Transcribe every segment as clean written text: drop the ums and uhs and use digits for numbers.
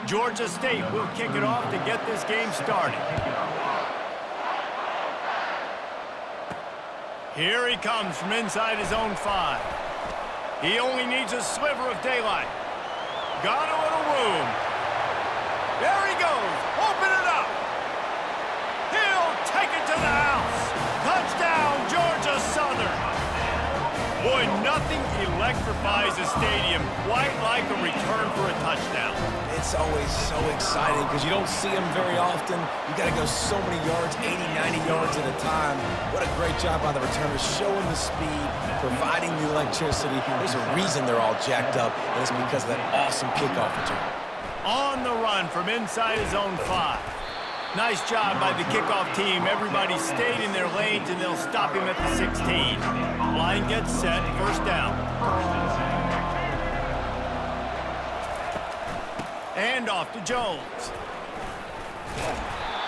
Georgia State will kick it off to get this game started. Here he comes from inside his own 5. He only needs a sliver of daylight. Got a little room. There he goes. Open it up. He'll take it to the house. Touchdown, Georgia Southern. Boy, nothing electrifies a stadium quite like a return for a touchdown. It's always so exciting because you don't see them very often. You got to go so many yards, 80, 90 yards at a time. What a great job by the returners, showing the speed, providing the electricity. There's a reason they're all jacked up, and it's because of that awesome kickoff return. On the run from inside his own 5. Nice job by the kickoff team. Everybody stayed in their lanes, and they'll stop him at the 16. Line gets set, first down. And off to Jones.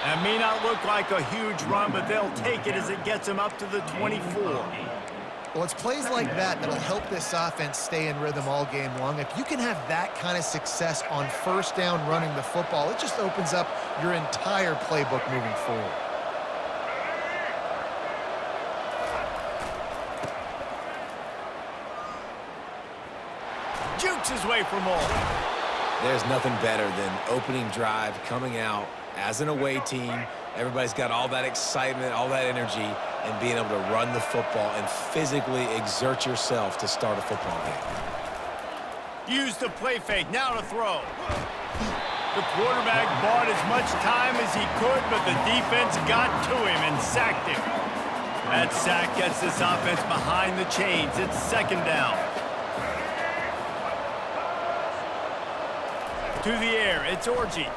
That may not look like a huge run, but they'll take it as it gets them up to the 24. Well, it's plays like that that'll help this offense stay in rhythm all game long. If you can have that kind of success on first down running the football, it just opens up your entire playbook moving forward. Jukes his way for more. There's nothing better than opening drive, coming out as an away team. Everybody's got all that excitement, all that energy, and being able to run the football and physically exert yourself to start a football game. Use the play fake, now to throw. The quarterback bought as much time as he could, but the defense got to him and sacked him. That sack gets this offense behind the chains. It's second down. To the air, it's Orji.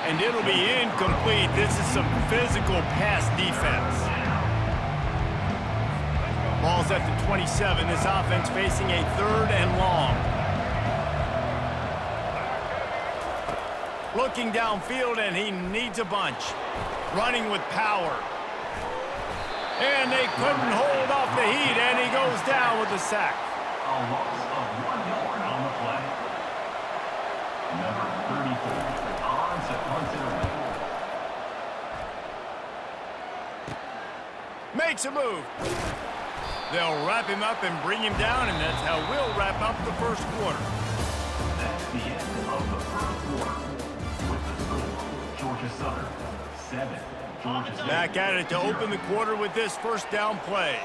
And it'll be incomplete. This is some physical pass defense. Ball's at the 27. This offense facing a 3rd and long. Looking downfield, and he needs a bunch. Running with power. And they couldn't hold off the heat, and he goes down with the sack. A loss of 1 yard on the play. Number 34 on to punt interval. Makes a move. They'll wrap him up and bring him down, and that's how we'll wrap up the first quarter. That's the end of the first quarter. With the score, Georgia Southern 7, Georgia State. Back at it to open the quarter with this first down play.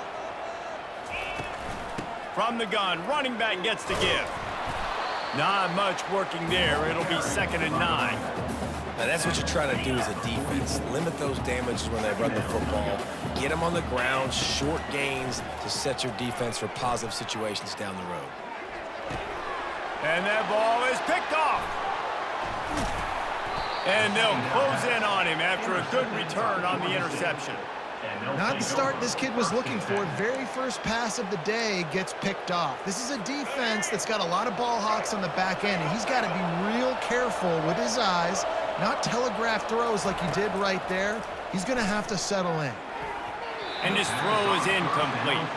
From the gun, running back gets to give. Not much working there. It'll be 2nd and 9. Now that's what you're trying to do as a defense. Limit those damages when they run the football. Get them on the ground, short gains to set your defense for positive situations down the road. And that ball is picked off. And they'll close in on him after a good return on the interception. Not the start this kid was looking for. Very first pass of the day gets picked off. This is a defense that's got a lot of ball hawks on the back end, and he's got to be real careful with his eyes, not telegraph throws like he did right there. He's going to have to settle in. And his throw is incomplete.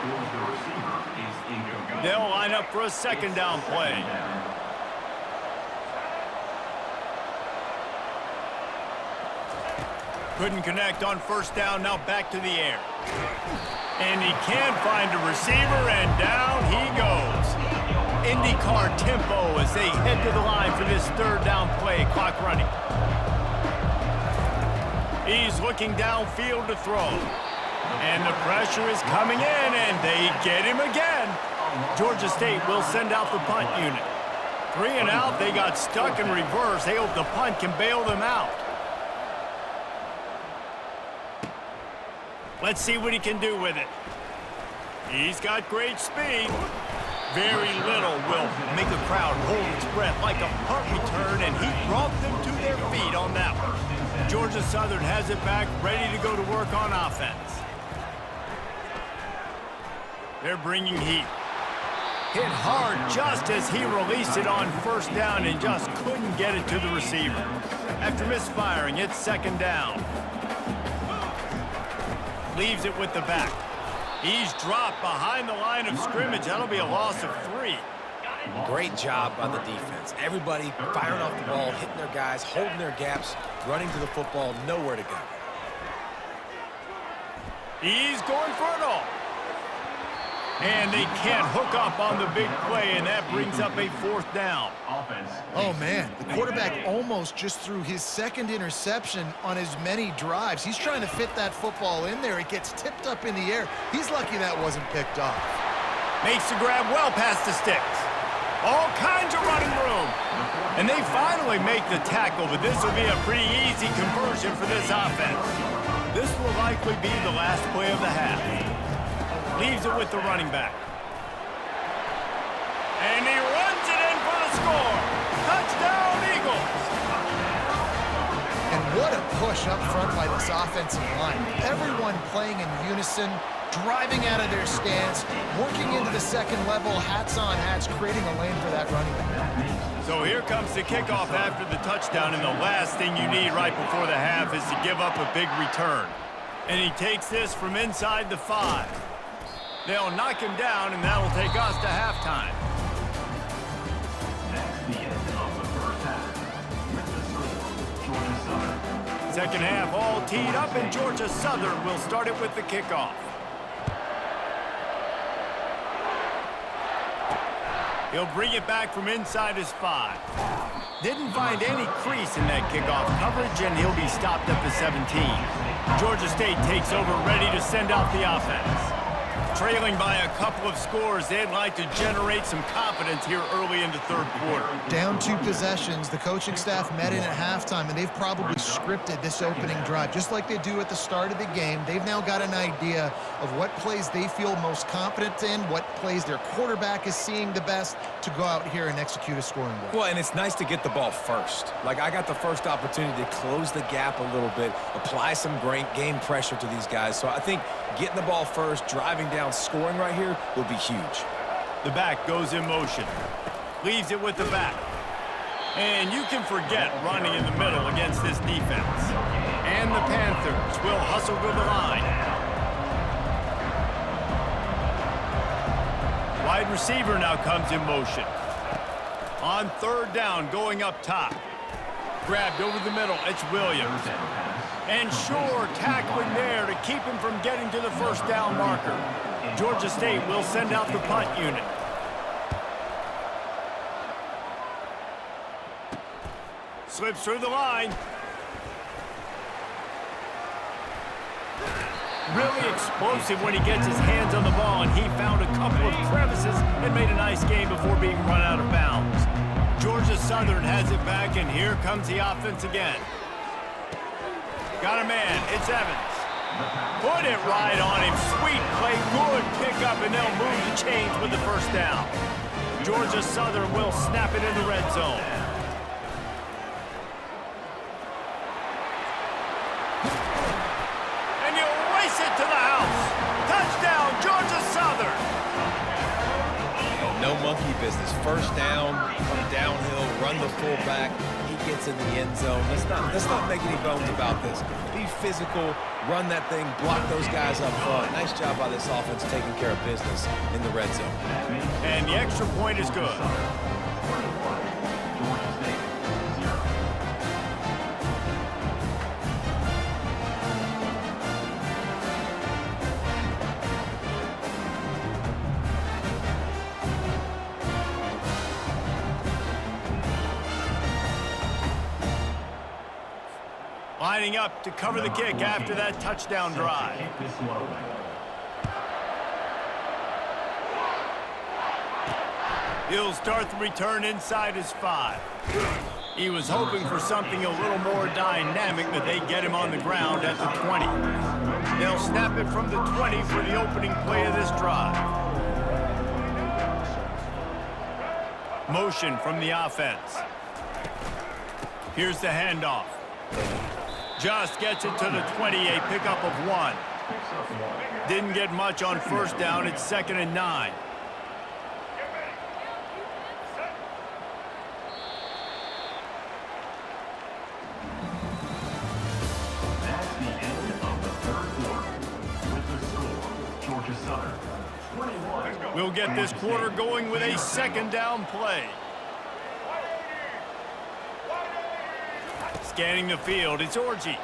They'll line up for a 2nd down play. Couldn't connect on first down, now back to the air. And he can't find a receiver, and down he goes. IndyCar tempo as they head to the line for this 3rd down play, clock running. He's looking downfield to throw. And the pressure is coming in, and they get him again. Georgia State will send out the punt unit. 3 and out, they got stuck in reverse. They hope the punt can bail them out. Let's see what he can do with it. He's got great speed. Very little will make a crowd hold its breath like a punt return, and he brought them to their feet on that one. Georgia Southern has it back, ready to go to work on offense. They're bringing heat. Hit hard just as he released it on first down and just couldn't get it to the receiver. After misfiring, it's 2nd down. Leaves it with the back. He's dropped behind the line of scrimmage. That'll be a loss of 3. Great job by the defense. Everybody firing off the ball, hitting their guys, holding their gaps, running to the football, nowhere to go. He's going for it all. And they can't hook up on the big play, and that brings up a 4th down. Oh, man, the quarterback almost just threw his 2nd interception on as many drives. He's trying to fit that football in there. It gets tipped up in the air. He's lucky that wasn't picked off. Makes the grab well past the sticks. All kinds of running room. And they finally make the tackle, but this will be a pretty easy conversion for this offense. This will likely be the last play of the half. Leaves it with the running back. And he runs it in for the score. Touchdown, Eagles. And what a push up front by this offensive line. Everyone playing in unison, driving out of their stance, working into the 2nd level, hats on hats, creating a lane for that running back. So here comes the kickoff after the touchdown, and the last thing you need right before the half is to give up a big return. And he takes this from inside the 5. They'll knock him down, and that'll take us to halftime. That's the end of the first half. With the score, Georgia Southern. Second half all teed up, and Georgia Southern will start it with the kickoff. He'll bring it back from inside his 5. Didn't find any crease in that kickoff coverage, and he'll be stopped at the 17. Georgia State takes over, ready to send out the offense. Trailing by a couple of scores, they'd like to generate some confidence here early in the 3rd quarter. Down 2 possessions, the coaching staff met in at halftime, and they've probably scripted this opening drive. Just like they do at the start of the game, they've now got an idea of what plays they feel most confident in, what plays their quarterback is seeing the best to go out here and execute a scoring goal. Well, and it's nice to get the ball first. Like, I got the first opportunity to close the gap a little bit, apply some great game pressure to these guys. So I think getting the ball first, driving down, scoring right here will be huge. The back goes in motion. Leaves it with the back. And you can forget running in the middle against this defense. And the Panthers will hustle to the line. Wide receiver now comes in motion. On 3rd down, going up top. Grabbed over the middle, it's Williams. And sure, tackling there to keep him from getting to the 1st down marker. Georgia State will send out the punt unit. Slips through the line. Really explosive when he gets his hands on the ball, and he found a couple of crevices and made a nice game before being run out of bounds. Georgia Southern has it back, and here comes the offense again. Got a man, it's Evans. Put it right on him, sweet play, good pickup, and they'll move the chains with the 1st down. Georgia Southern will snap it in the red zone. And you race it to the house. Touchdown, Georgia Southern. No monkey business. 1st down, come downhill, run the fullback. He gets in the end zone. Let's not make any bones about this. Be physical, run that thing, block those guys up front. Nice job by this offense taking care of business in the red zone. And the extra point is good. Lining up to cover the kick after that touchdown drive. He'll start the return inside his 5. He was hoping for something a little more dynamic, but they get him on the ground at the 20. They'll snap it from the 20 for the opening play of this drive. Motion from the offense. Here's the handoff. Just gets it to the 20, a pickup of 1. Didn't get much on 1st down. It's 2nd and 9. That's the end of the 3rd quarter. With the score, Georgia Southern We'll get this quarter going with a second down play. Scanning the field, it's Orji.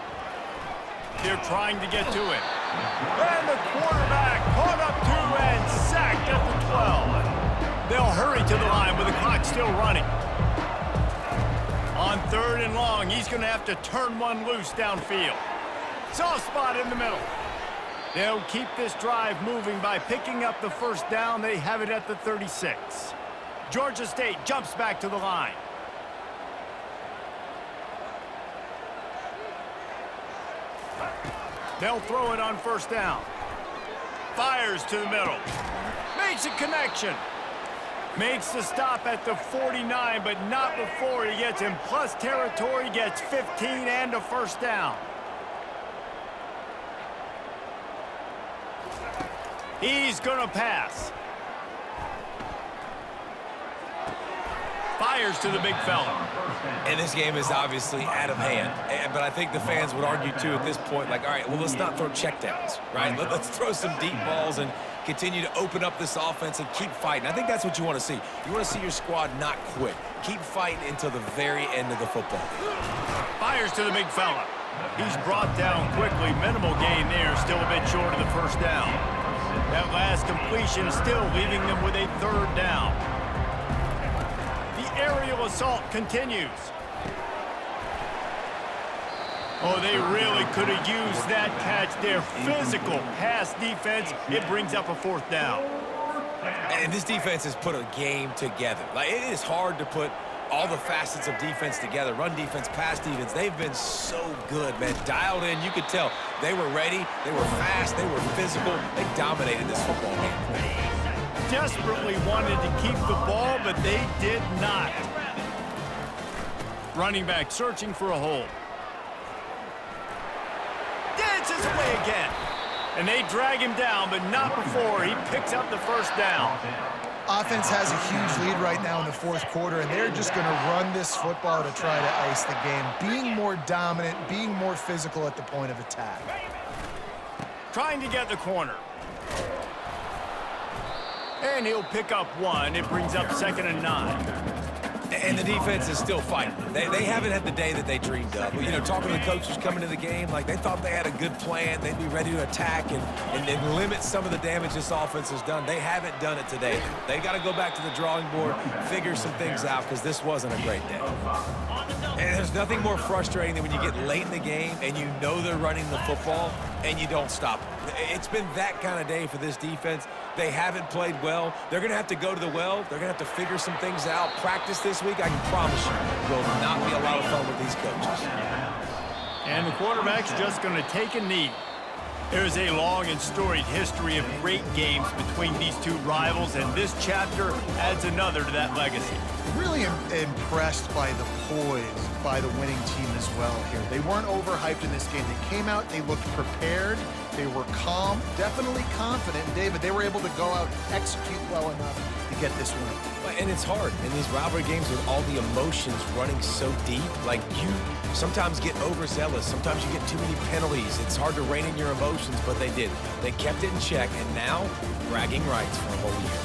They're trying to get to it. And the quarterback caught up to and sacked at the 12. They'll hurry to the line with the clock still running. On 3rd and long, he's going to have to turn one loose downfield. Soft spot in the middle. They'll keep this drive moving by picking up the first down. They have it at the 36. Georgia State jumps back to the line. They'll throw it on first down. Fires to the middle. Makes a connection. Makes the stop at the 49, but not before he gets in plus territory, gets 15 and a first down. He's going to pass. Fires to the big fella. And this game is obviously out of hand. But I think the fans would argue, too, at this point, like, all right, well, let's not throw checkdowns, right? Let's throw some deep balls and continue to open up this offense and keep fighting. I think that's what you want to see. You want to see your squad not quit. Keep fighting until the very end of the football game. Fires to the big fella. He's brought down quickly. Minimal gain there, still a bit short of the first down. That last completion still leaving them with a 3rd down. The aerial assault continues. Oh, they really could have used that catch. Their physical pass defense, it brings up a 4th down. And this defense has put a game together. Like, it is hard to put all the facets of defense together. Run defense, pass defense. They've been so good, man. Dialed in. You could tell they were ready. They were fast. They were physical. They dominated this football game. Desperately wanted to keep the ball, but they did not. Running back searching for a hole. Dances away again. And they drag him down, but not before he picks up the first down. Offense has a huge lead right now in the 4th quarter, and they're just going to run this football to try to ice the game. Being more dominant, being more physical at the point of attack. Trying to get the corner. And he'll pick up 1. It brings up 2nd and 9. And the defense is still fighting. They haven't had the day that they dreamed of. You know, talking to the coaches coming to the game, like they thought they had a good plan. They'd be ready to attack and limit some of the damage this offense has done. They haven't done it today. They got to go back to the drawing board, figure some things out, because this wasn't a great day. And there's nothing more frustrating than when you get late in the game and you know they're running the football and you don't stop them. It's been that kind of day for this defense. They haven't played well. They're going to have to go to the well. They're going to have to figure some things out. Practice this week, I can promise you, will not be a lot of fun with these coaches. And the quarterback's just going to take a knee. There's a long and storied history of great games between these two rivals, and this chapter adds another to that legacy. Really impressed by the poise by the winning team as well here. They weren't overhyped in this game. They came out, they looked prepared, they were calm, definitely confident. And David, they were able to go out and execute well enough to get this win. And it's hard in these rivalry games with all the emotions running so deep. Like, you sometimes get overzealous. Sometimes you get too many penalties. It's hard to rein in your emotions, but they did. They kept it in check, and now bragging rights for a whole year.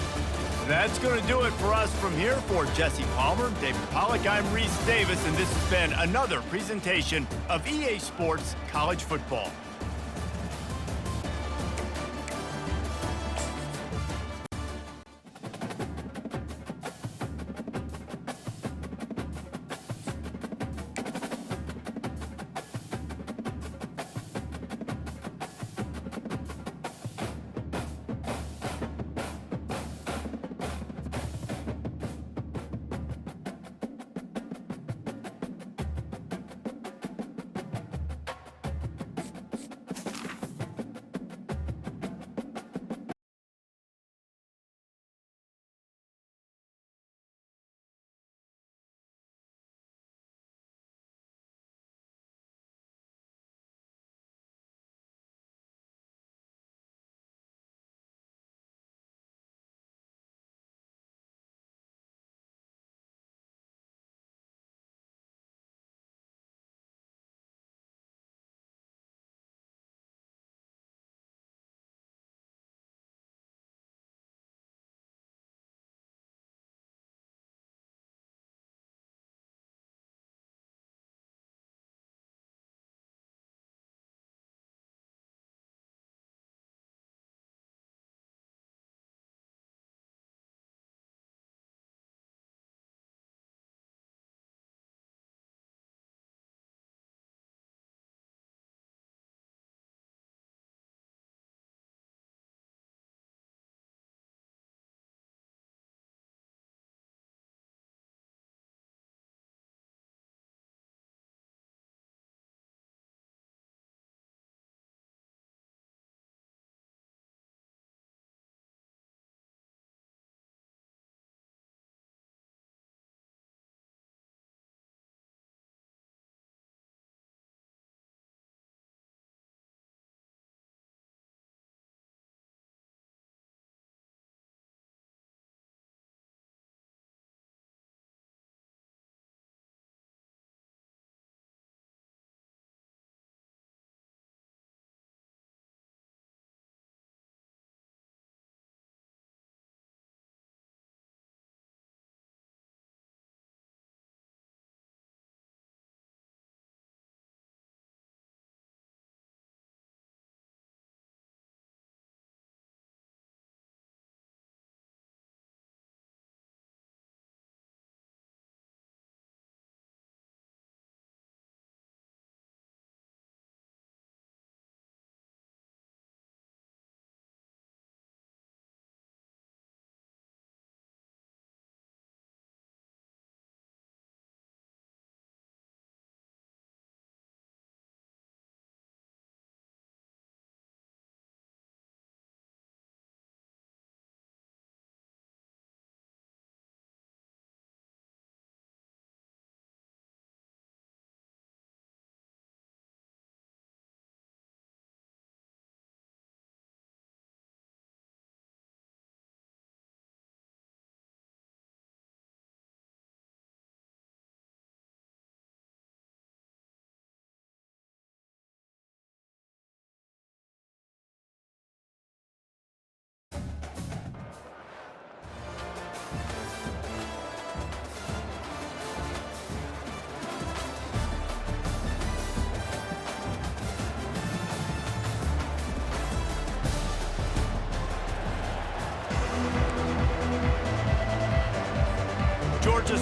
That's going to do it for us from here. For Jesse Palmer, David Pollack, I'm Reese Davis, and this has been another presentation of EA Sports College Football.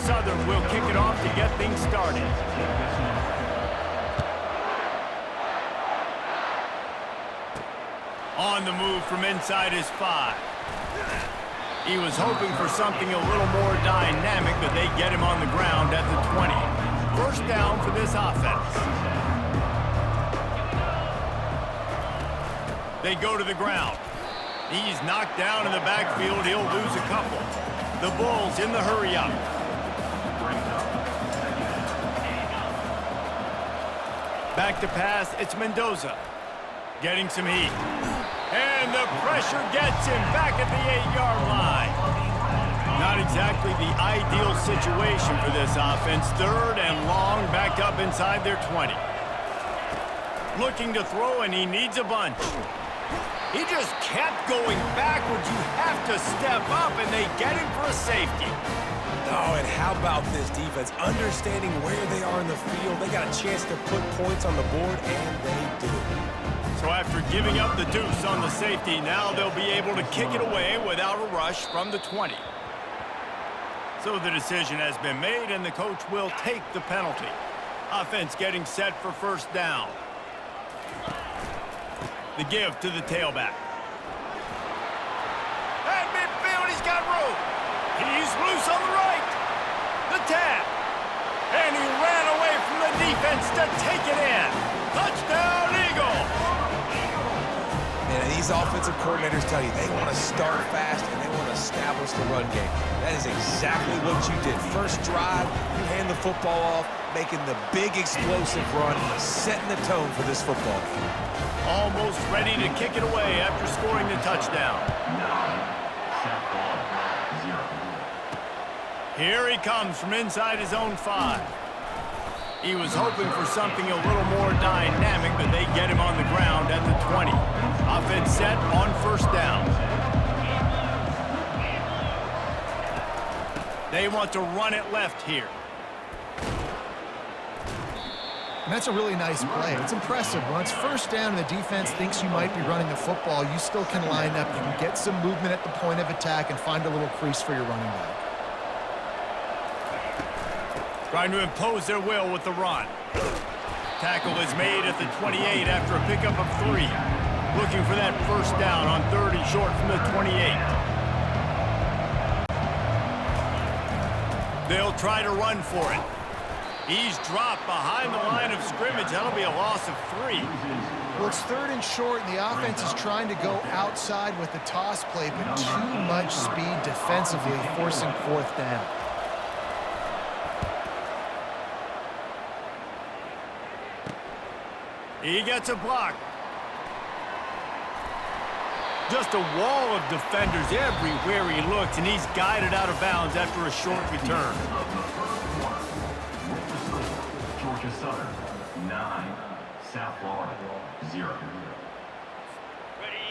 Southern will kick it off to get things started. On the move from inside his 5. He was hoping for something a little more dynamic, but they get him on the ground at the 20. First down for this offense. They go to the ground. He's knocked down in the backfield. He'll lose a couple. The Bulls in the hurry-up. Back to pass, it's Mendoza. Getting some heat. And the pressure gets him back at the 8-yard line. Not exactly the ideal situation for this offense. 3rd and long, backed up inside their 20. Looking to throw, and he needs a bunch. He just kept going backwards. You have to step up, and they get him for a safety. Oh, and how about this defense? Understanding where they are in the field. They got a chance to put points on the board, and they do. So after giving up the deuce on the safety, now they'll be able to kick it away without a rush from the 20. So the decision has been made, and the coach will take the penalty. Offense getting set for first down. The give to the tailback. At midfield, he's got room. He's loose on the right. The tap. And he ran away from the defense to take it in. Touchdown, Eagles. And these offensive coordinators tell you they want to start fast and they want to establish the run game. That is exactly what you did. First drive, you hand the football off, making the big explosive run, setting the tone for this football game. Almost ready to kick it away after scoring the touchdown. 9. Set ball. 0. Here he comes from inside his own 5. He was hoping for something a little more dynamic, but they get him on the ground at the 20. Offense set on first down. They want to run it left here. And that's a really nice play. It's impressive. When it's first down and the defense thinks you might be running the football, you still can line up. You can get some movement at the point of attack and find a little crease for your running back. Trying to impose their will with the run. Tackle is made at the 28 after a pickup of 3. Looking for that first down on 3rd and short from the 28. They'll try to run for it. He's dropped behind the line of scrimmage. That'll be a loss of 3. Well, it's 3rd and short, and the offense is trying to go outside with the toss play, but too much speed defensively, forcing 4th down. He gets a block. Just a wall of defenders everywhere he looks, and he's guided out of bounds after a short return. Georgia Southern. 9. South Florida. 0.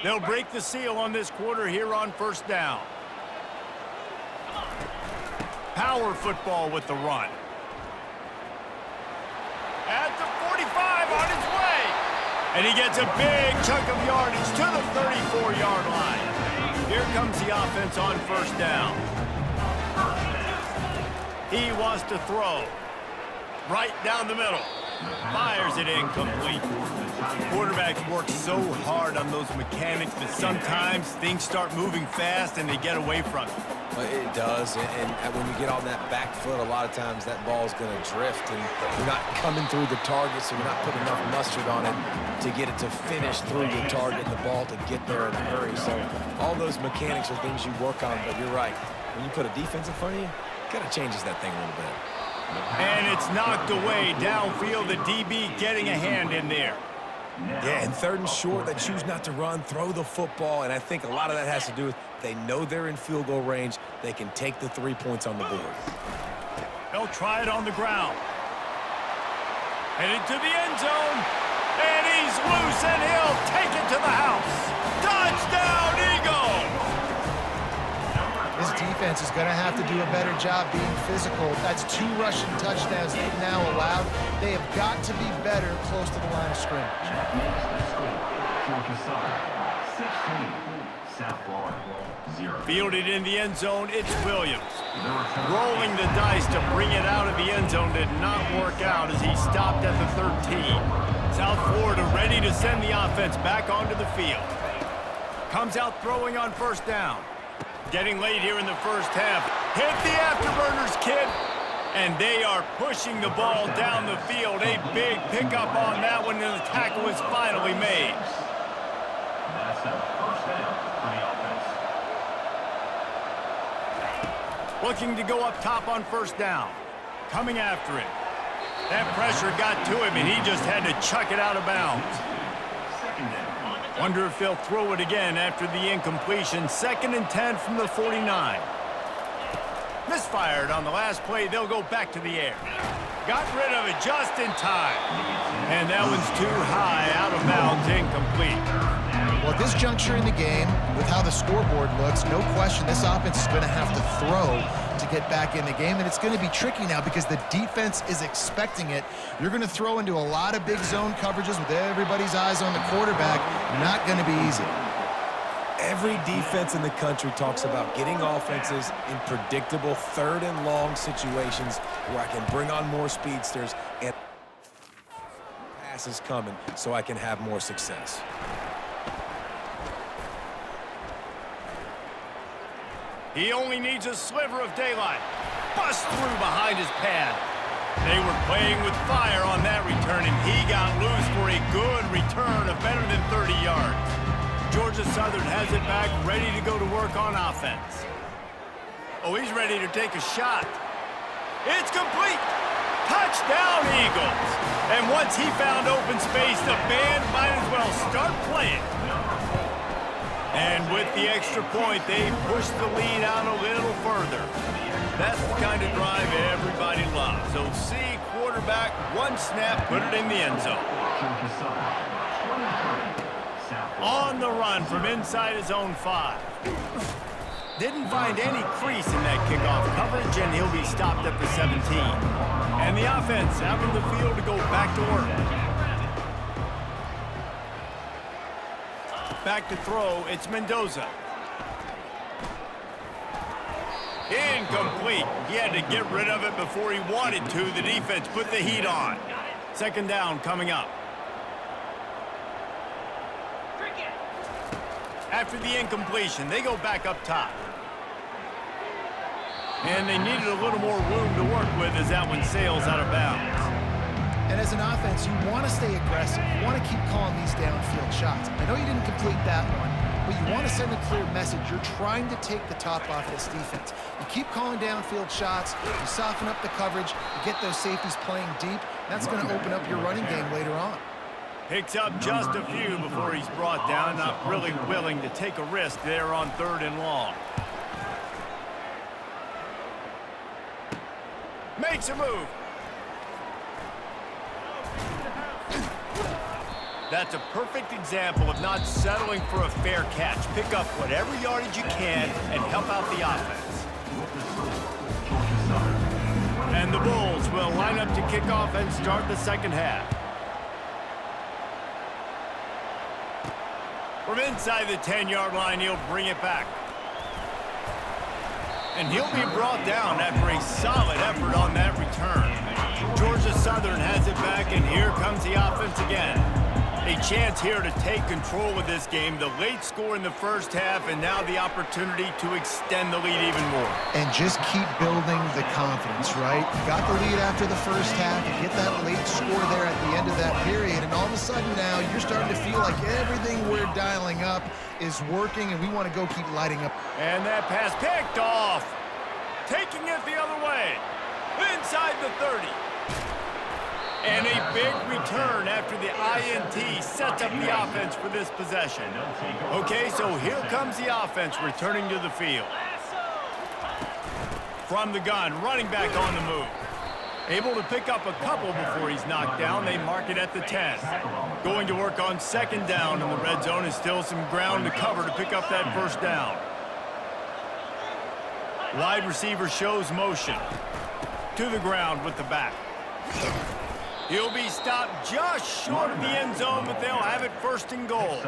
They'll break the seal on this quarter here on first down. Power football with the run. At the 45 on his way. And he gets a big chunk of yardage to the 34-yard line. Here comes the offense on first down. He wants to throw. Right down the middle. Fires it incomplete. Quarterbacks work so hard on those mechanics that sometimes things start moving fast and they get away from it. Well, it does, and when you get on that back foot, a lot of times that ball's going to drift, and you're not coming through the target, so you're not putting enough mustard on it to get it to finish through the target and the ball to get there in a hurry. So all those mechanics are things you work on, but you're right. When you put a defense in front of you, it kind of changes that thing a little bit. And it's knocked away downfield, the DB getting a hand in there. Yeah, and 3rd and short, they choose not to run, throw the football, and I think a lot of that has to do with they know they're in field goal range. They can take the 3 points on the board. They'll try it on the ground. Headed to the end zone. And he's loose, and he'll take it to the house. Touchdown, Eagles! This defense is going to have to do a better job being physical. That's 2 rushing touchdowns they've now allowed. They have got to be better close to the line of scrimmage. That makes the score. Georgia Southern. 16. South Florida, 0. Fielded in the end zone, it's Williams. Rolling the dice to bring it out of the end zone did not work out as he stopped at the 13. South Florida ready to send the offense back onto the field. Comes out throwing on first down. Getting late here in the first half. Hit the afterburners, kid. And they are pushing the ball down the field. A big pickup on that one, and the tackle is finally made. That's a first down for the offense. Looking to go up top on first down. Coming after it. That pressure got to him, and he just had to chuck it out of bounds. Second down. Wonder if they'll throw it again after the incompletion. 2nd and 10 from the 49. Misfired on the last play. They'll go back to the air. Got rid of it just in time. And that one's too high, out of bounds, incomplete. Well, at this juncture in the game, with how the scoreboard looks, no question this offense is going to have to throw to get back in the game, and it's going to be tricky now because the defense is expecting it. You're going to throw into a lot of big zone coverages with everybody's eyes on the quarterback. Not going to be easy. Every defense in the country talks about getting offenses in predictable 3rd and long situations where I can bring on more speedsters and passes coming so I can have more success. He only needs a sliver of daylight. Bust through behind his pad. They were playing with fire on that return, and he got loose for a good return of better than 30 yards. Georgia Southern has it back, ready to go to work on offense. Oh, he's ready to take a shot. It's complete. Touchdown, Eagles. And once he found open space, the band might as well start playing. And with the extra point, they push the lead out a little further. That's the kind of drive everybody loves. So see quarterback, one snap, put it in the end zone. Georgia Southern, 23. South Florida. On the run from inside his own 5. Didn't find any crease in that kickoff coverage, and he'll be stopped at the 17. And the offense out on the field to go back to work. Back to throw, it's Mendoza. Incomplete. He had to get rid of it before he wanted to. The defense put the heat on. 2nd down coming up. After the incompletion, they go back up top. And they needed a little more room to work with as that one sails out of bounds. And as an offense, you want to stay aggressive. You want to keep calling these downfield shots. I know you didn't complete that one, but you want to send a clear message. You're trying to take the top off this defense. You keep calling downfield shots, you soften up the coverage, you get those safeties playing deep. That's going to open up your running game later on. Picks up just a few before he's brought down, not really willing to take a risk there on 3rd and long. Makes a move. That's a perfect example of not settling for a fair catch. Pick up whatever yardage you can and help out the offense. And the Bulls will line up to kick off and start the 2nd half. From inside the 10-yard line, he'll bring it back. And he'll be brought down after a solid effort on that return. Georgia Southern has it back, and here comes the offense again. A chance here to take control of this game. The late score in the first half, and now the opportunity to extend the lead even more. And just keep building the confidence, right? You got the lead after the first half. You get that late score there at the end of that period, and all of a sudden now you're starting to feel like everything we're dialing up is working, and we want to go keep lighting up. And that pass picked off. Taking it the other way. Inside the 30. And a big return after the INT sets up the offense for this possession. Okay, so here comes the offense returning to the field. From the gun, running back on the move. Able to pick up a couple before he's knocked down. They mark it at the 10. Going to work on 2nd down in the red zone, and still some ground to cover to pick up that 1st down. Wide receiver shows motion. To the ground with the back. He'll be stopped just short of the end zone, but they'll have it first and goal.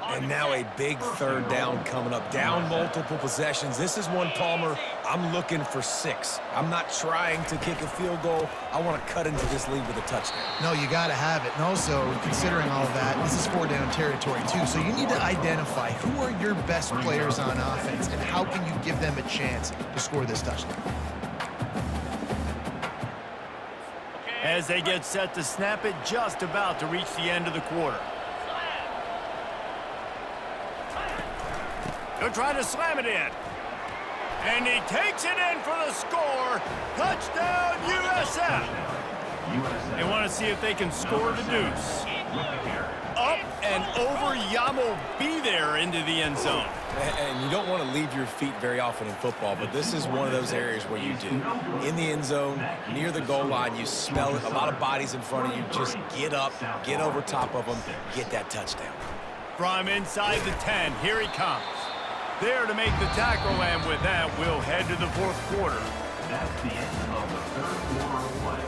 And now a big third down coming up. Down multiple possessions. This is one, Palmer, I'm looking for 6. I'm not trying to kick a field goal. I want to cut into this lead with a touchdown. No, you got to have it. And also, considering all of that, this is 4-down territory, too. So you need to identify who are your best players on offense and how can you give them a chance to score this touchdown. As they get set to snap it, just about to reach the end of the quarter. He'll try to slam it in. And he takes it in for the score. Touchdown, USF. They want to see if they can score the deuce. Up and over, Yamo be there into the end zone. And you don't want to leave your feet very often in football, but this is one of those areas where you do. In the end zone, near the goal line, you smell it. A lot of bodies in front of you. Just get up, get over top of them, get that touchdown. From inside the 10, here he comes. There to make the tackle, and with that, we'll head to the fourth quarter. That's the end of the third quarter of play.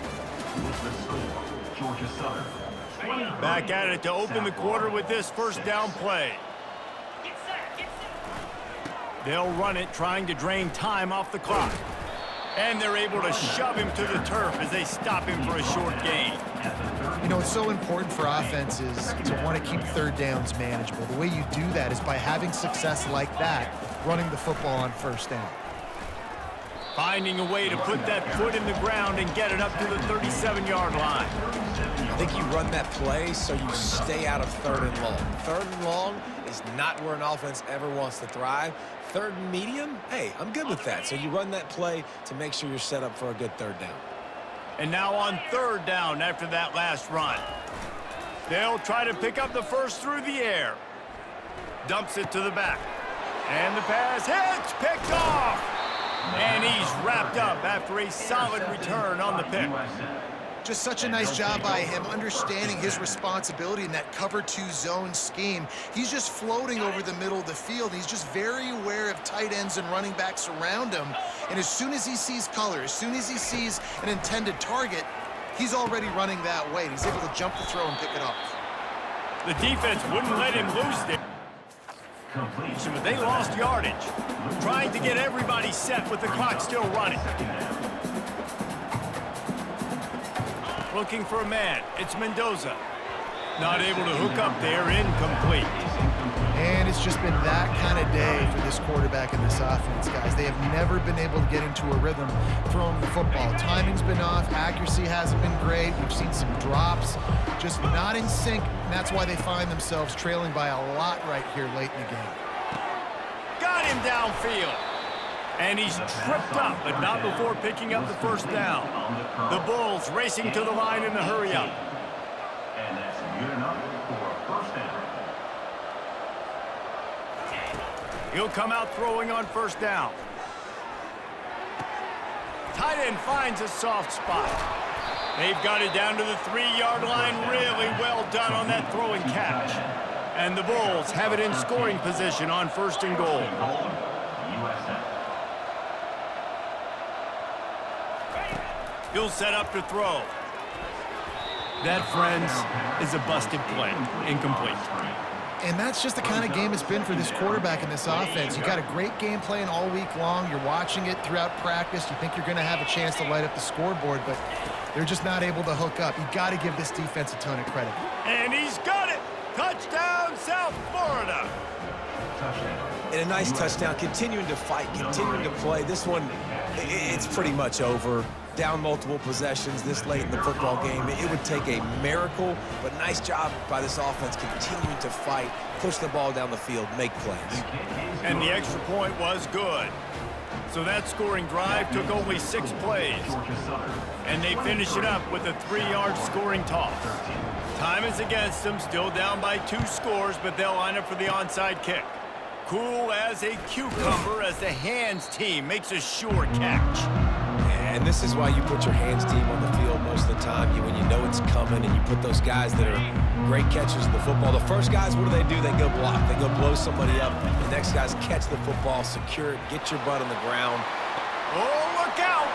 With the score, Georgia Southern. Back at it to open the quarter with this first down play. They'll run it, trying to drain time off the clock. And they're able to shove him to the turf as they stop him for a short gain. You know, it's so important for offenses to want to keep third downs manageable. The way you do that is by having success like that, running the football on first down. Finding a way to put that foot in the ground and get it up to the 37-yard line. I think you run that play so you stay out of third and long. Third and long is not where an offense ever wants to thrive. Third and medium, hey, I'm good with that. So you run that play to make sure you're set up for a good third down. And now on third down after that last run. They'll try to pick up the first through the air. Dumps it to the back. And the pass hits, picked off. And he's wrapped up after a solid return on the pick. Just such a nice job by him, understanding his responsibility in that cover 2 zone scheme. He's just floating over the middle of the field. He's just very aware of tight ends and running backs around him. And as soon as he sees color, as soon as he sees an intended target, he's already running that way. He's able to jump the throw and pick it off. The defense wouldn't let him loose there. But they lost yardage. Trying to get everybody set with the clock still running. Looking for a man. It's Mendoza. Not able to hook up there. Incomplete. And it's just been that kind of day for this quarterback and this offense, guys. They have never been able to get into a rhythm throwing the football. Timing's been off. Accuracy hasn't been great. We've seen some drops. Just not in sync. And that's why they find themselves trailing by a lot right here late in the game. Got him downfield. And he's tripped up, but not before picking up the first down. The Bulls racing to the line in the hurry-up. And that's good enough for a first down. He'll come out throwing on first down. Tight end finds a soft spot. They've got it down to the 3-yard line. Really well done on that throwing catch. And the Bulls have it in scoring position on first and goal. He'll set up to throw. That, friends, is a busted play. Incomplete. And that's just the kind of game it's been for this quarterback and this offense. You got a great game plan all week long. You're watching it throughout practice. You think you're going to have a chance to light up the scoreboard, but they're just not able to hook up. You got to give this defense a ton of credit. And he's got it. Touchdown, South Florida. And a nice touchdown, continuing to fight, continuing to play. This one, it's pretty much over. Down multiple possessions this late in the football game. It would take a miracle, but nice job by this offense continuing to fight, push the ball down the field, make plays. And the extra point was good. So that scoring drive took only 6 plays. And they finish it up with a 3-yard scoring toss. Time is against them, still down by 2 scores, but they'll line up for the onside kick. Cool as a cucumber as the hands team makes a sure catch. And this is why you put your hands team on the field most of the time. When you know it's coming and you put those guys that are great catchers of the football. The first guys, what do? They go block. They go blow somebody up. The next guys catch the football, secure it, get your butt on the ground. Oh, look out!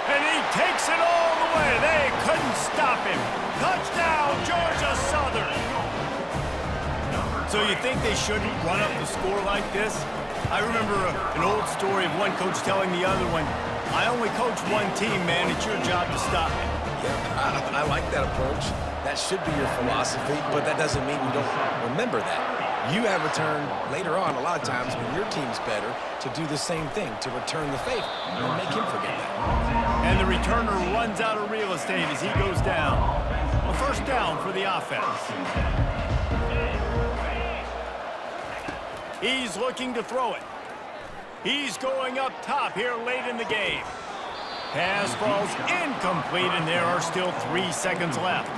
And he takes it all the way. They couldn't stop him. Touchdown, Georgia Southern. So you think they shouldn't run up the score like this? I remember an old story of one coach telling the other one, I only coach one team, man. It's your job to stop me. Yeah, I like that approach. That should be your philosophy, but that doesn't mean you don't remember that. You have returned later on, a lot of times, when your team's better, to do the same thing, to return the favor. Don't make him forget that. And the returner runs out of real estate as he goes down. A first down for the offense. He's looking to throw it. He's going up top here late in the game. Pass falls incomplete, and there are still 3 seconds left.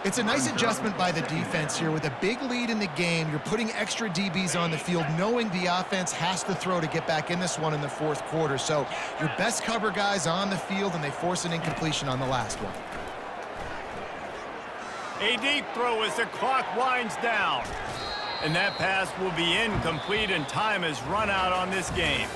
It's a nice adjustment by the defense here. With a big lead in the game, you're putting extra DBs on the field, knowing the offense has to throw to get back in this one in the fourth quarter. So your best cover guys on the field, and they force an incompletion on the last one. A deep throw as the clock winds down. And that pass will be incomplete, and time has run out on this game.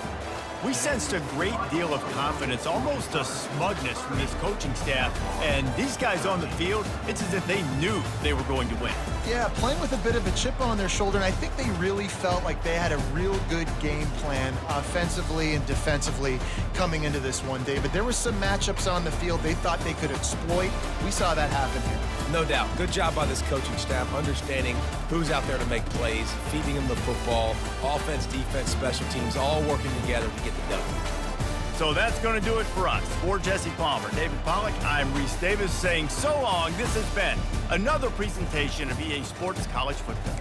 We sensed a great deal of confidence, almost a smugness from this coaching staff. And these guys on the field, it's as if they knew they were going to win. Yeah, playing with a bit of a chip on their shoulder, and I think they really felt like they had a real good game plan offensively and defensively coming into this one, David. There were some matchups on the field they thought they could exploit. We saw that happen here. No doubt. Good job by this coaching staff, understanding who's out there to make plays, feeding them the football, offense, defense, special teams, all working together to get the W. So that's going to do it for us. For Jesse Palmer, David Pollack, I'm Reese Davis saying so long. This has been another presentation of EA Sports College Football.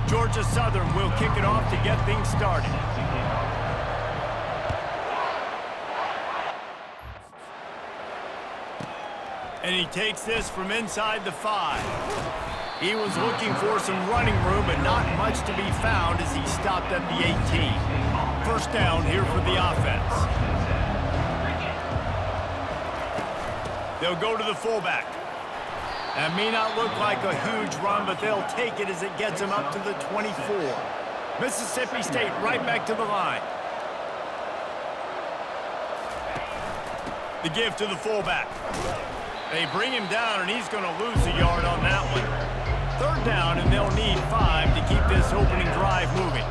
Georgia Southern will kick it off to get things started. And he takes this from inside the 5. He was looking for some running room, but not much to be found as he stopped at the 18. First down here for the offense. They'll go to the fullback. That may not look like a huge run, but they'll take it as it gets them up to the 24. Mississippi State right back to the line. The give to the fullback. They bring him down, and he's going to lose a yard on that one. Third down, and they'll need 5 to keep this opening drive moving.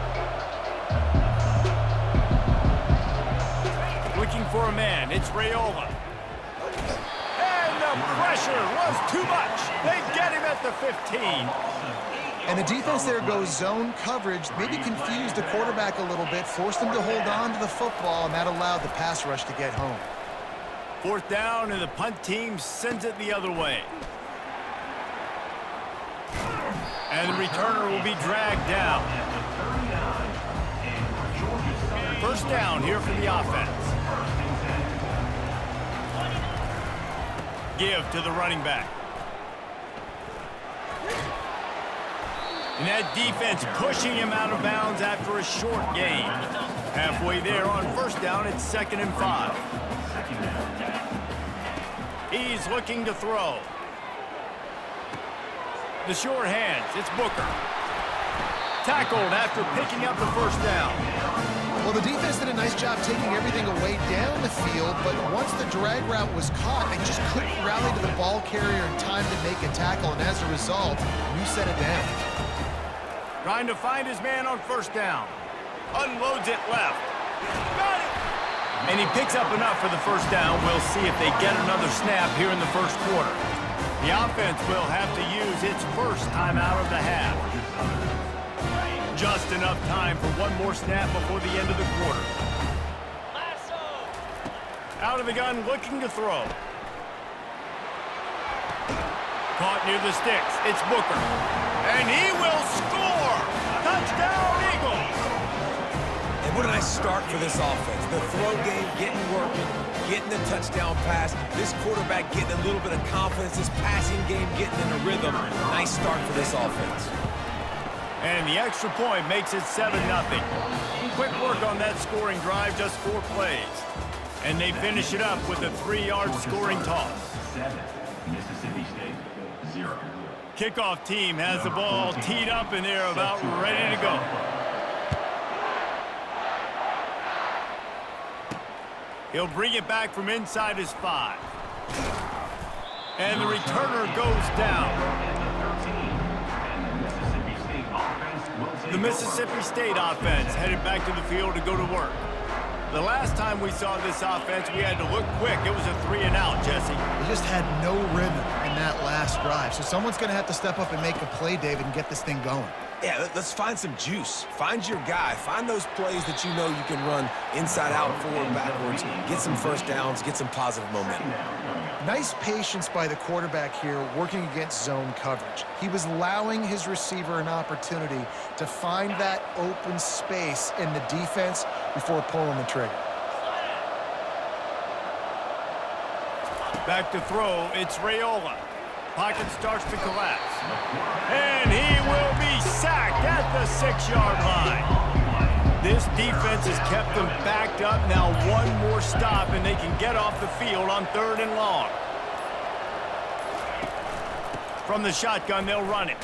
Looking for a man. It's Raiola. The pressure was too much. They get him at the 15. And the defense there goes zone coverage, maybe confused the quarterback a little bit, forced him to hold on to the football, and that allowed the pass rush to get home. Fourth down, and the punt team sends it the other way. And the returner will be dragged down. First down here for the offense. Give to the running back. And that defense pushing him out of bounds after a short gain. Halfway there on first down, it's 2nd and 5. He's looking to throw. The short hands, it's Booker. Tackled after picking up the first down. Well, the defense did a nice job taking everything away down the field, but once the drag route was caught, they just couldn't rally to the ball carrier in time to make a tackle, and as a result, you set it down. Trying to find his man on first down. Unloads it left. Got it! And he picks up enough for the first down. We'll see if they get another snap here in the first quarter. The offense will have to use its first timeout of the half. Just enough time for one more snap before the end of the quarter. Out of the gun, looking to throw. Caught near the sticks. It's Booker. And he will score! Touchdown, Eagles! And what a nice start for this offense. The throw game getting working, getting the touchdown pass. This quarterback getting a little bit of confidence. This passing game getting in a rhythm. Nice start for this offense. And the extra point makes it 7-0. Quick work on that scoring drive, just 4 plays. And they finish it up with a 3-yard scoring toss. 7, Mississippi State, 0. Kickoff team has the ball teed up and they're about ready to go. He'll bring it back from inside his 5. And the returner goes down. The Mississippi State offense headed back to the field to go to work. The last time we saw this offense, we had to look quick. It was a 3-and-out, Jesse. They just had no rhythm in that last drive. So someone's going to have to step up and make a play, David, and get this thing going. Yeah, let's find some juice. Find your guy. Find those plays that you know you can run inside out, forward, backwards. Get some first downs. Get some positive momentum. Nice patience by the quarterback here working against zone coverage. He was allowing his receiver an opportunity to find that open space in the defense before pulling the trigger. Back to throw, it's Raiola. Pocket starts to collapse. And he will be sacked at the 6-yard line. This defense has kept them backed up. Now one more stop and they can get off the field on 3rd and long. From the shotgun, they'll run it.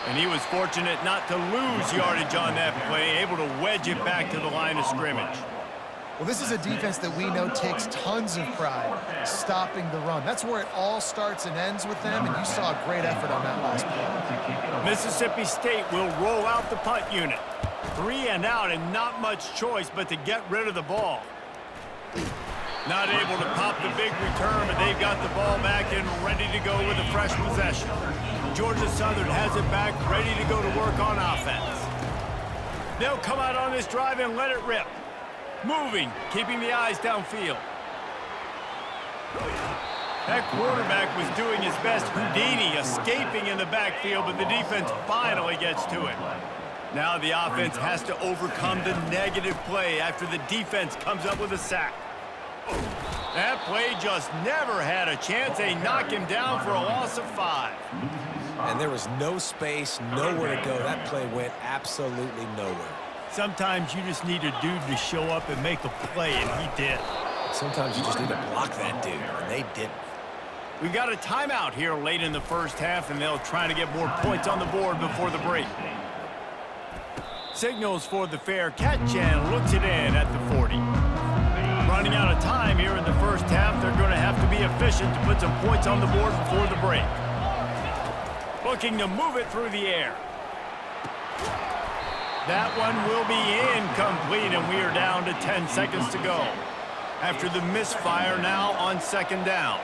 And he was fortunate not to lose yardage on that play, able to wedge it back to the line of scrimmage. Well, this is a defense that we know takes tons of pride stopping the run. That's where it all starts and ends with them, and you saw a great effort on that last play. Mississippi State will roll out the punt unit. 3-and-out and not much choice but to get rid of the ball. Not able to pop the big return, but they've got the ball back and ready to go with a fresh possession. Georgia Southern has it back, ready to go to work on offense. They'll come out on this drive and let it rip. Moving, keeping the eyes downfield. That quarterback was doing his best Houdini, escaping in the backfield, but the defense finally gets to it. Now the offense has to overcome the negative play after the defense comes up with a sack. That play just never had a chance. They knock him down for a loss of 5. And there was no space, nowhere to go. That play went absolutely nowhere. Sometimes you just need a dude to show up and make a play, and he did. Sometimes you just need to block that dude, and they didn't. We've got a timeout here late in the first half, and they'll try to get more points on the board before the break. Signals for the fair catch and looks it in at the 40. Running out of time here in the first half, they're going to have to be efficient to put some points on the board before the break. Looking to move it through the air. That one will be incomplete, and we are down to 10 seconds to go. After the misfire now on 2nd down.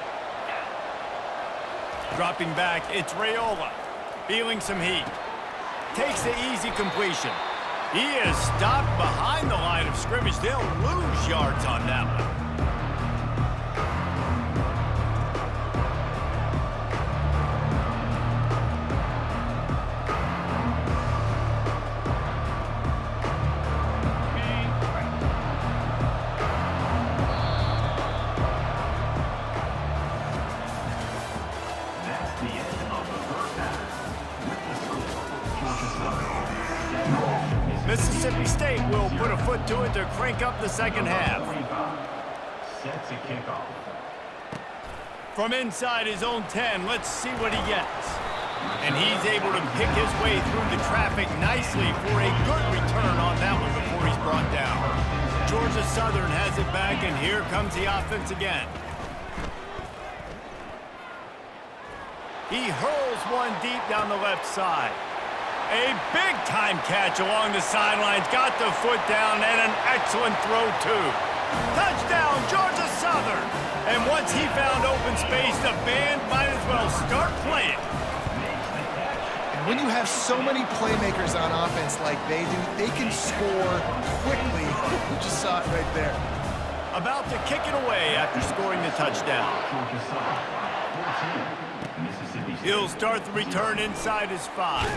Dropping back, it's Raiola. Feeling some heat. Takes the easy completion. He is stopped behind the line of scrimmage. They'll lose yards on that one. Mississippi State will put a foot to it to crank up the second half. Sets a kickoff. From inside his own 10, let's see what he gets. And he's able to pick his way through the traffic nicely for a good return on that one before he's brought down. Georgia Southern has it back, and here comes the offense again. He hurls one deep down the left side. A big-time catch along the sidelines. Got the foot down and an excellent throw, too. Touchdown, Georgia Southern. And once he found open space, the band might as well start playing. And when you have so many playmakers on offense like they do, they can score quickly. You just saw it right there. About to kick it away after scoring the touchdown. Georgia Southern, 14, Mississippi State. He'll start the return inside his 5.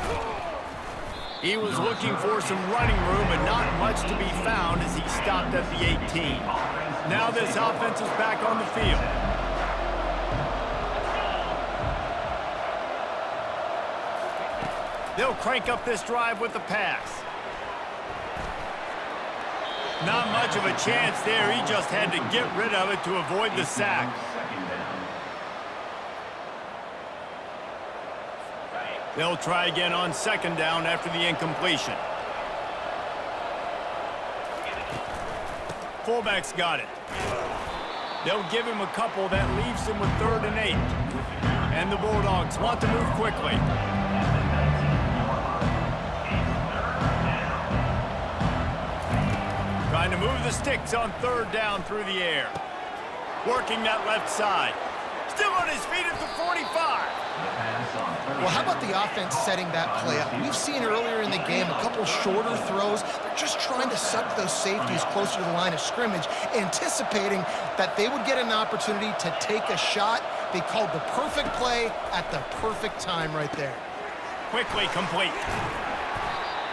He was looking for some running room, but not much to be found as he stopped at the 18. Now this offense is back on the field. They'll crank up this drive with the pass. Not much of a chance there. He just had to get rid of it to avoid the sack. They'll try again on 2nd down after the incompletion. Fullback's got it. They'll give him a couple. That leaves him with 3rd and 8. And the Bulldogs want to move quickly. Trying to move the sticks on 3rd down through the air. Working that left side. Still on his feet at the 45. Well, how about the offense setting that play up? We've seen earlier in the game a couple shorter throws. They're just trying to suck those safeties closer to the line of scrimmage, anticipating that they would get an opportunity to take a shot. They called the perfect play at the perfect time right there. Quickly complete.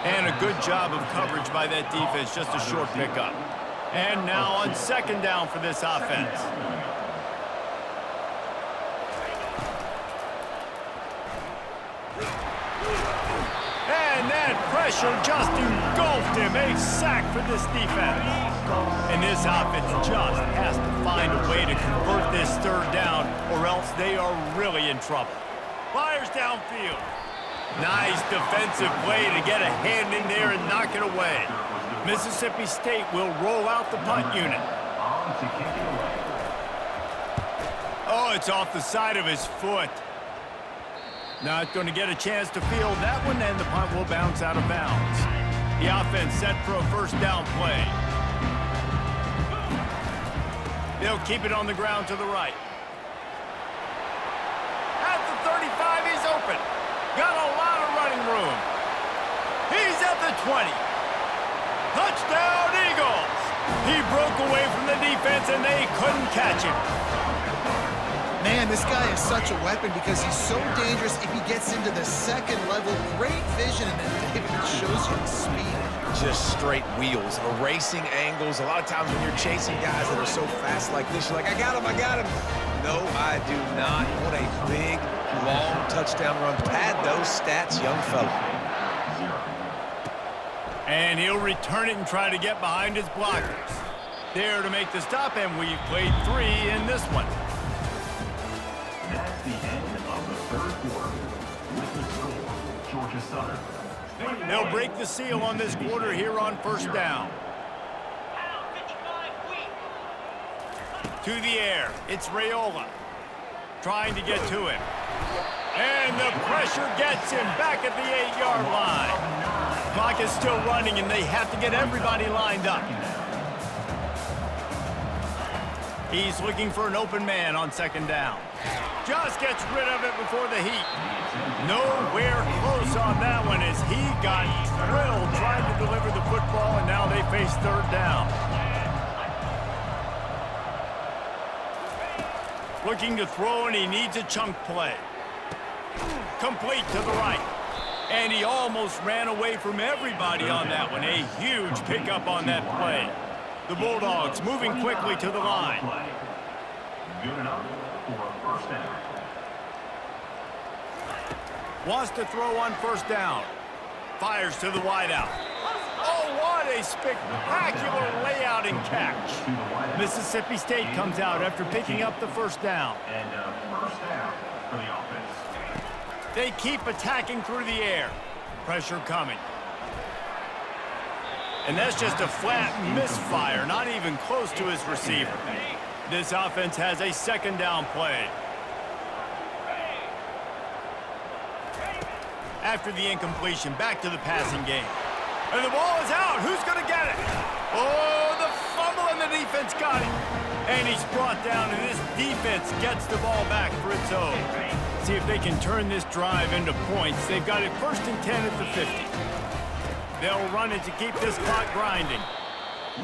And a good job of coverage by that defense, just a short pickup. And now on 2nd down for this offense. And that pressure just engulfed him. A sack for this defense. And this offense just has to find a way to convert this 3rd down, or else they are really in trouble. Fires downfield. Nice defensive play to get a hand in there and knock it away. Mississippi State will roll out the punt unit. Oh, it's off the side of his foot. Not going to get a chance to field that one, and the punt will bounce out of bounds. The offense set for a 1st down play. They'll keep it on the ground to the right. At the 35, he's open. Got a lot of running room. He's at the 20. Touchdown, Eagles! He broke away from the defense, and they couldn't catch him. Man, this guy is such a weapon because he's so dangerous if he gets into the 2nd level. Great vision, and then David, it shows you the speed. Just straight wheels, erasing angles. A lot of times when you're chasing guys that are so fast like this, you're like, I got him, I got him. No, I do not. What a big, long touchdown run. Pad those stats, young fella. And he'll return it and try to get behind his blockers. There to make the stop, and we've played 3 in this one. That's the end of the 3rd quarter. With the score, Georgia Southern. They'll break the seal on this quarter here on 1st down. To the air, it's Raiola. Trying to get to him. And the pressure gets him back at the 8-yard line. Clock is still running, and they have to get everybody lined up. He's looking for an open man on 2nd down. Just gets rid of it before the heat. Nowhere close on that one as he got drilled trying to deliver the football, and now they face 3rd down. Looking to throw, and he needs a chunk play. Complete to the right. And he almost ran away from everybody on that one. A huge pickup on that play. The Bulldogs moving quickly to the line. Good enough for a 1st down. Wants to throw on 1st down. Fires to the wideout. Oh, what a spectacular layout and catch. Mississippi State comes out after picking up the 1st down. And 1st down for the offense. They keep attacking through the air. Pressure coming. And that's just a flat misfire, not even close to his receiver. This offense has a 2nd down play. After the incompletion, back to the passing game. And the ball is out. Who's going to get it? Oh, the fumble, and the defense got it. And he's brought down, and this defense gets the ball back for its own. See if they can turn this drive into points. They've got it 1st and 10 at the 50. They'll run it to keep this clock grinding.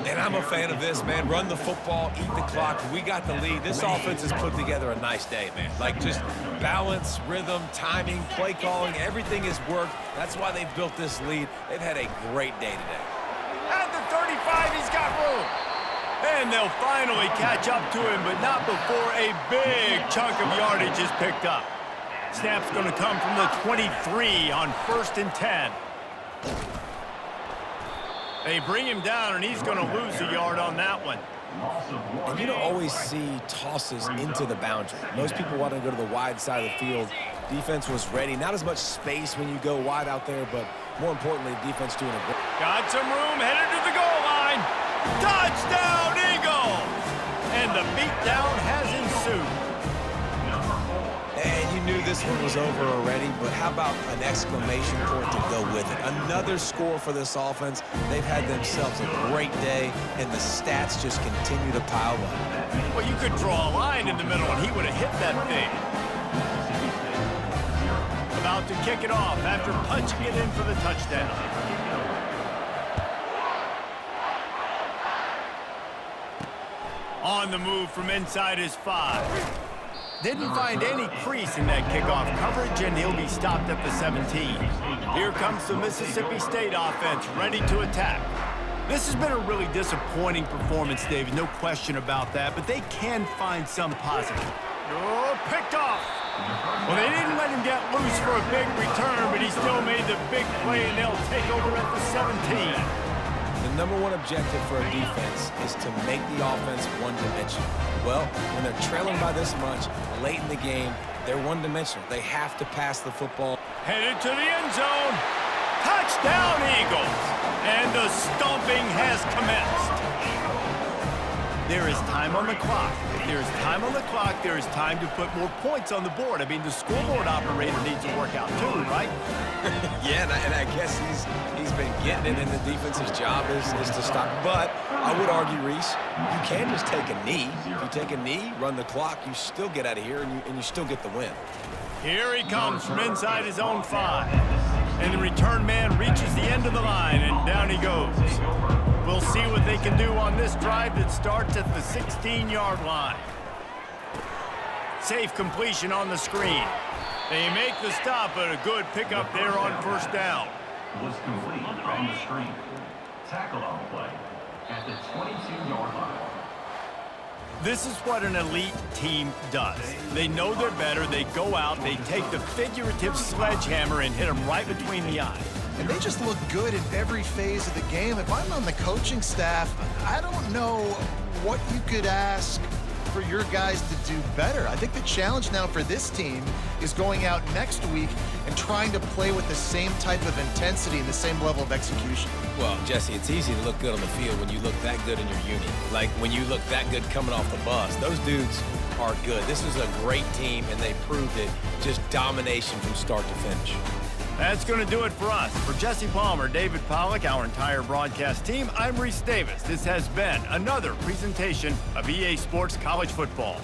And I'm a fan of this, man. Run the football, eat the clock. We got the lead. This offense has put together a nice day, man. Like, just balance, rhythm, timing, play calling, everything has worked. That's why they've built this lead. They've had a great day today. At the 35, he's got room. And they'll finally catch up to him, but not before a big chunk of yardage is picked up. Snap's going to come from the 23 on 1st and 10. They bring him down, and he's going to lose a yard on that one. And you don't always see tosses into the boundary. Most people want to go to the wide side of the field. Defense was ready. Not as much space when you go wide out there, but more importantly, defense doing a great. Got some room, headed to the goal line. Touchdown, Eagles! And the beatdown has ensued. And you knew this one was over already, but how about an exclamation point to go with it? Another score for this offense. They've had themselves a great day, and the stats just continue to pile up. Well, you could draw a line in the middle, and he would have hit that thing. About to kick it off after punching it in for the touchdown. On the move from inside his 5. Didn't find any crease in that kickoff coverage, and he'll be stopped at the 17. Here comes the Mississippi State offense, ready to attack. This has been a really disappointing performance, David, no question about that, but they can find some positive. Oh, picked off. Well, they didn't let him get loose for a big return, but he still made the big play, and they'll take over at the 17. The number one objective for a defense is to make the offense one-dimensional. Well, when they're trailing by this much late in the game, they're one-dimensional. They have to pass the football. Headed to the end zone. Touchdown, Eagles! And the stomping has commenced. There is time on the clock. If there is time on the clock, there is time to put more points on the board. I mean, the scoreboard operator needs to work out too, right? Yeah, and I guess he's been getting it, and the defense's job is to stop. But I would argue, Reese, you can just take a knee. If you take a knee, run the clock, you still get out of here, and you still get the win. Here he comes from inside his own 5. And the return man reaches the end of the line, and down he goes. We'll see what they can do on this drive that starts at the 16-yard line. Safe completion on the screen. They make the stop, but a good pickup there on 1st down. Was complete on the screen. Tackle on the play at the 22-yard line. This is what an elite team does. They know they're better. They go out, they take the figurative sledgehammer and hit them right between the eyes. And they just look good in every phase of the game. If I'm on the coaching staff, I don't know what you could ask for your guys to do better. I think the challenge now for this team is going out next week and trying to play with the same type of intensity and the same level of execution. Well, Jesse, it's easy to look good on the field when you look that good in your unit. Like when you look that good coming off the bus. Those dudes are good. This is a great team, and they proved it. Just domination from start to finish. That's going to do it for us. For Jesse Palmer, David Pollack, our entire broadcast team, I'm Reese Davis. This has been another presentation of EA Sports College Football.